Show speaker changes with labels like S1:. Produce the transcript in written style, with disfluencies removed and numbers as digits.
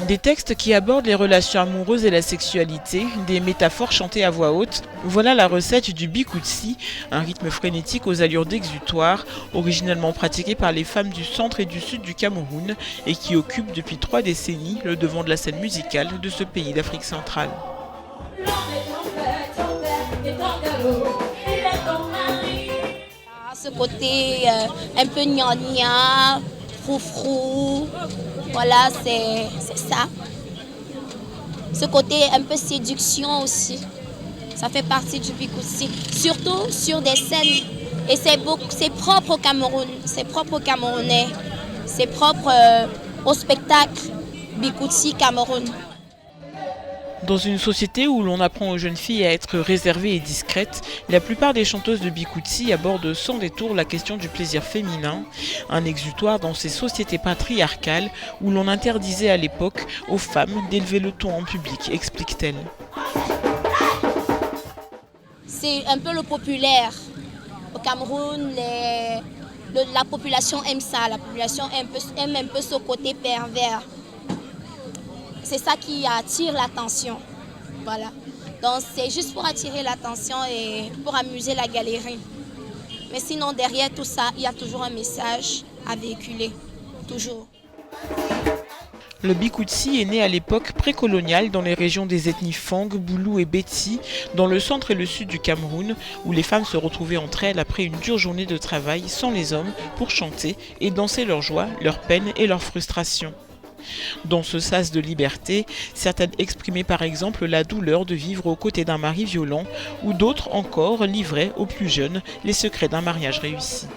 S1: Des textes qui abordent les relations amoureuses et la sexualité, des métaphores chantées à voix haute. Voilà la recette du bikutsi, un rythme frénétique aux allures d'exutoire, originellement pratiqué par les femmes du centre et du sud du Cameroun et qui occupe depuis 3 décennies le devant de la scène musicale de ce pays d'Afrique centrale.
S2: Ce côté un peu gnangnan, froufrou, voilà, c'est ça. Ce côté un peu séduction aussi, ça fait partie du bikutsi, surtout sur des scènes. Et c'est propre au Cameroun, c'est propre aux Camerounais, c'est propre au spectacle bikutsi Cameroun.
S1: Dans une société où l'on apprend aux jeunes filles à être réservées et discrètes, la plupart des chanteuses de bikutsi abordent sans détour la question du plaisir féminin, un exutoire dans ces sociétés patriarcales où l'on interdisait à l'époque aux femmes d'élever le ton en public, explique-t-elle.
S2: C'est un peu le populaire. Au Cameroun, la population aime ça, la population aime un peu ce côté pervers. C'est ça qui attire l'attention. Voilà. Donc c'est juste pour attirer l'attention et pour amuser la galerie. Mais sinon, derrière tout ça, il y a toujours un message à véhiculer. Toujours.
S1: Le bikutsi est né à l'époque précoloniale dans les régions des ethnies Fang, Boulou et Betsi, dans le centre et le sud du Cameroun, où les femmes se retrouvaient entre elles après une dure journée de travail sans les hommes pour chanter et danser leur joie, leur peine et leur frustration. Dans ce sas de liberté, certaines exprimaient par exemple la douleur de vivre aux côtés d'un mari violent, ou d'autres encore livraient aux plus jeunes les secrets d'un mariage réussi.